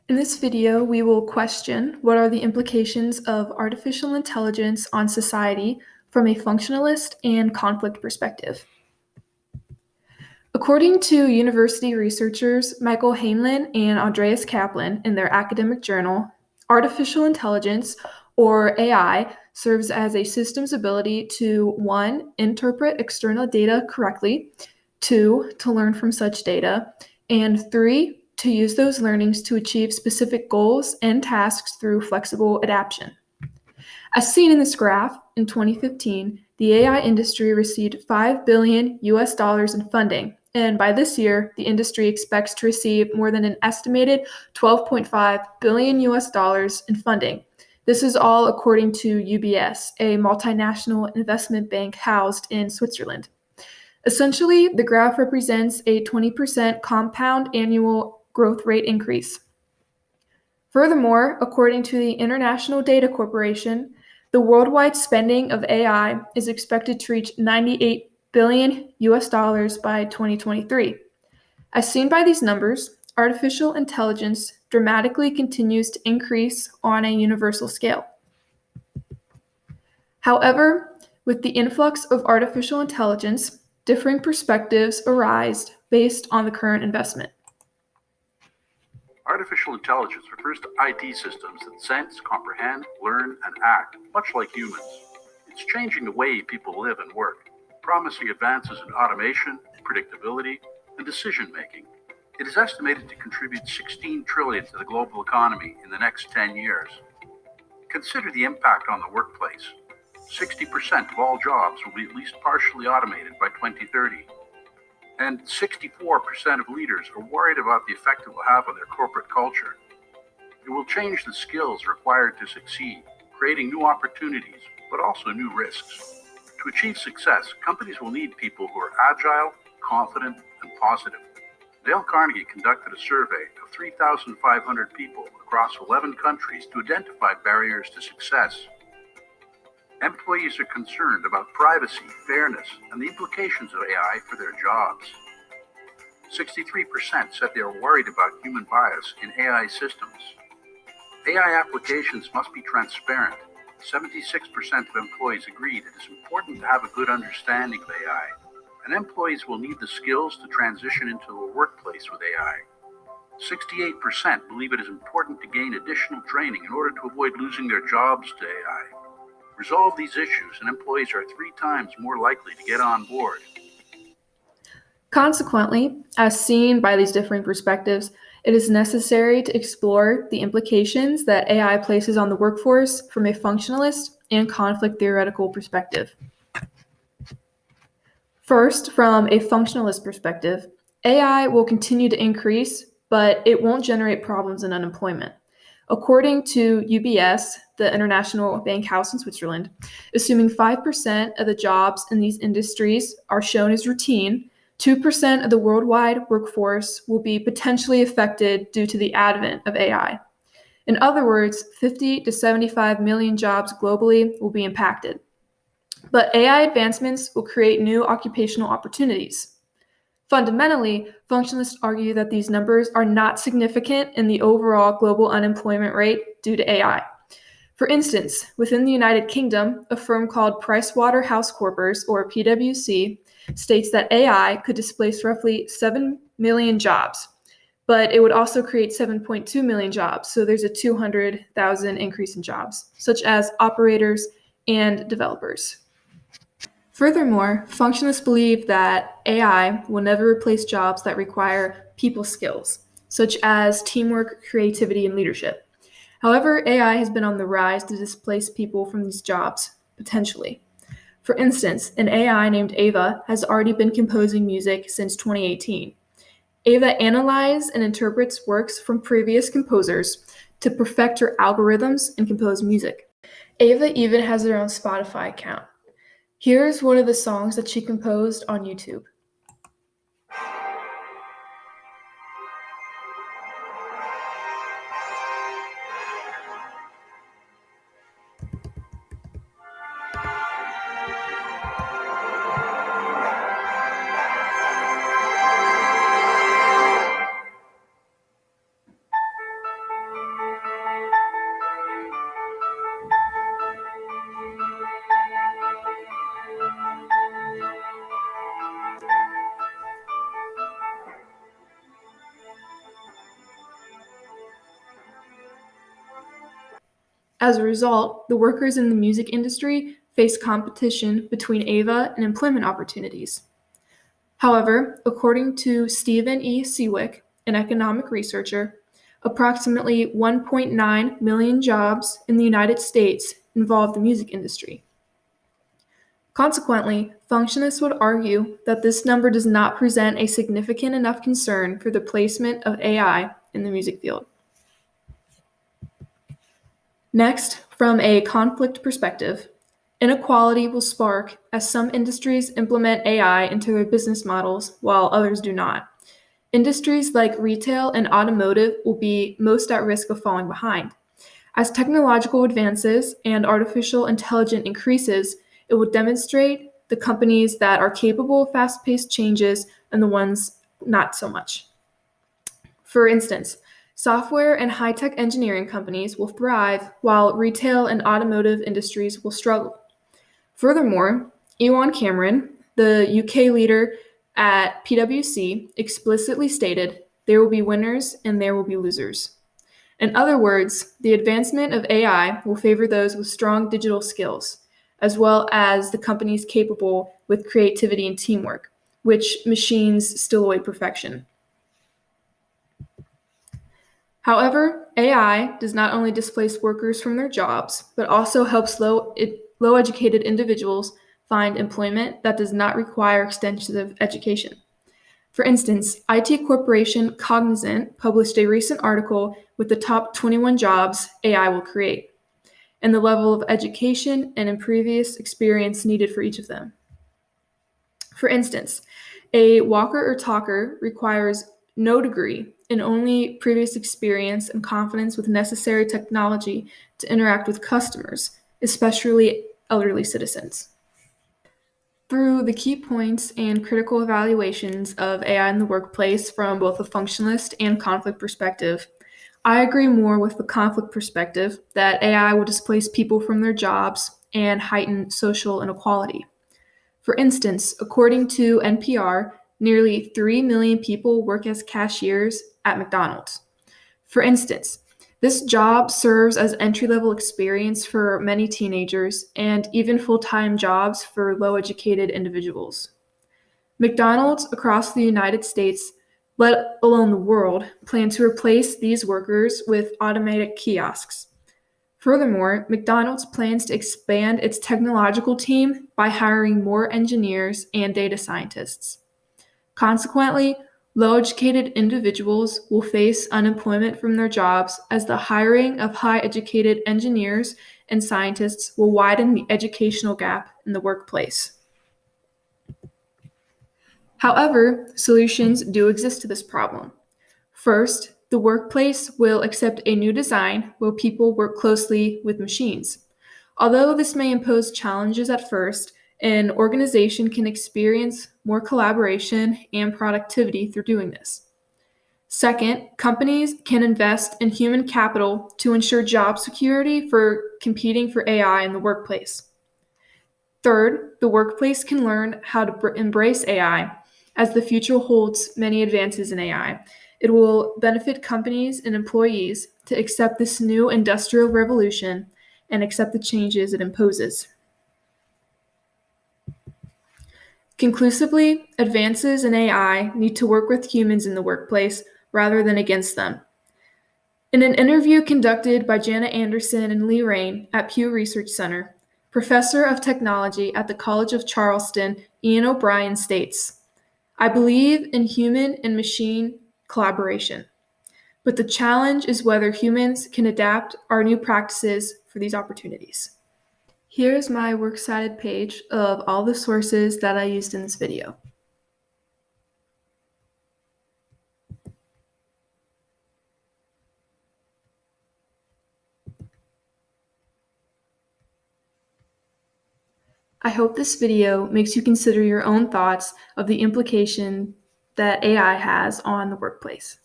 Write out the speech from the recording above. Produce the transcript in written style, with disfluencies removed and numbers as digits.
In this video, we will question what are the implications of artificial intelligence on society from a functionalist and conflict perspective. According to university researchers Michael Heinlein and Andreas Kaplan in their academic journal, artificial intelligence, or AI, serves as a system's ability to 1. Interpret external data correctly, 2. To learn from such data, and 3. To use those learnings to achieve specific goals and tasks through flexible adaptation. As seen in this graph, in 2015, the AI industry received $5 billion in funding, and by this year, the industry expects to receive more than an estimated $12.5 billion in funding. This is all according to UBS, a multinational investment bank housed in Switzerland. Essentially, the graph represents a 20% compound annual growth rate increase. Furthermore, according to the International Data Corporation, the worldwide spending of AI is expected to reach $98 billion by 2023. As seen by these numbers, artificial intelligence dramatically continues to increase on a universal scale. However, with the influx of artificial intelligence, differing perspectives arise based on the current investment. Artificial intelligence refers to IT systems that sense, comprehend, learn, and act, much like humans. It's changing the way people live and work, promising advances in automation, predictability, and decision-making. It is estimated to contribute $16 trillion to the global economy in the next 10 years. Consider the impact on the workplace. 60% of all jobs will be at least partially automated by 2030. And 64% of leaders are worried about the effect it will have on their corporate culture. It will change the skills required to succeed, creating new opportunities, but also new risks. To achieve success, companies will need people who are agile, confident, and positive. Dale Carnegie conducted a survey of 3,500 people across 11 countries to identify barriers to success. Employees are concerned about privacy, fairness, and the implications of AI for their jobs. 63% said they are worried about human bias in AI systems. AI applications must be transparent. 76% of employees agreed it is important to have a good understanding of AI, and employees will need the skills to transition into a workplace with AI. 68% believe it is important to gain additional training in order to avoid losing their jobs to AI. Resolve these issues, and employees are 3 times more likely to get on board. Consequently, as seen by these differing perspectives, it is necessary to explore the implications that AI places on the workforce from a functionalist and conflict theoretical perspective. First, from a functionalist perspective, AI will continue to increase, but it won't generate problems in unemployment. According to UBS, the international bank house in Switzerland, assuming 5% of the jobs in these industries are shown as routine, 2% of the worldwide workforce will be potentially affected due to the advent of AI. In other words, 50 to 75 million jobs globally will be impacted. But AI advancements will create new occupational opportunities. Fundamentally, functionalists argue that these numbers are not significant in the overall global unemployment rate due to AI. For instance, within the United Kingdom, a firm called PricewaterhouseCoopers, or PwC, states that AI could displace roughly 7 million jobs, but it would also create 7.2 million jobs, so there's a 200,000 increase in jobs, such as operators and developers. Furthermore, functionalists believe that AI will never replace jobs that require people skills, such as teamwork, creativity, and leadership. However, AI has been on the rise to displace people from these jobs, potentially. For instance, an AI named Ava has already been composing music since 2018. Ava analyzes and interprets works from previous composers to perfect her algorithms and compose music. Ava even has her own Spotify account. Here's one of the songs that she composed on YouTube. As a result, the workers in the music industry face competition between AVA and employment opportunities. However, according to Stephen E. Seawick, an economic researcher, approximately 1.9 million jobs in the United States involve the music industry. Consequently, functionists would argue that this number does not present a significant enough concern for the placement of AI in the music field. Next, from a conflict perspective, inequality will spark as some industries implement AI into their business models while others do not. Industries like retail and automotive will be most at risk of falling behind. As technological advances and artificial intelligence increases, it will demonstrate the companies that are capable of fast-paced changes and the ones not so much. For instance, software and high-tech engineering companies will thrive while retail and automotive industries will struggle. Furthermore, Ewan Cameron, the UK leader at PwC, explicitly stated, "There will be winners and there will be losers." In other words, the advancement of AI will favor those with strong digital skills, as well as the companies capable with creativity and teamwork, which machines still await perfection. However, AI does not only displace workers from their jobs, but also helps low-educated individuals find employment that does not require extensive education. For instance, IT corporation Cognizant published a recent article with the top 21 jobs AI will create, and the level of education and previous experience needed for each of them. For instance, a walker or talker requires no degree and only previous experience and confidence with necessary technology to interact with customers, especially elderly citizens. Through the key points and critical evaluations of AI in the workplace from both a functionalist and conflict perspective, I agree more with the conflict perspective that AI will displace people from their jobs and heighten social inequality. For instance, according to NPR, nearly 3 million people work as cashiers at McDonald's. For instance, this job serves as entry-level experience for many teenagers and even full-time jobs for low-educated individuals. McDonald's across the United States, let alone the world, plan to replace these workers with automated kiosks. Furthermore, McDonald's plans to expand its technological team by hiring more engineers and data scientists. Consequently, low-educated individuals will face unemployment from their jobs as the hiring of high-educated engineers and scientists will widen the educational gap in the workplace. However, solutions do exist to this problem. First, the workplace will accept a new design where people work closely with machines. Although this may impose challenges at first, an organization can experience more collaboration and productivity through doing this. Second, companies can invest in human capital to ensure job security for competing for AI in the workplace. Third, the workplace can learn how to embrace AI as the future holds many advances in AI. It will benefit companies and employees to accept this new industrial revolution and accept the changes it imposes. Conclusively, advances in AI need to work with humans in the workplace rather than against them. In an interview conducted by Janet Anderson and Lee Rain at Pew Research Center, Professor of Technology at the College of Charleston, Ian O'Brien states, "I believe in human and machine collaboration, but the challenge is whether humans can adapt our new practices for these opportunities." Here's my works cited page of all the sources that I used in this video. I hope this video makes you consider your own thoughts of the implication that AI has on the workplace.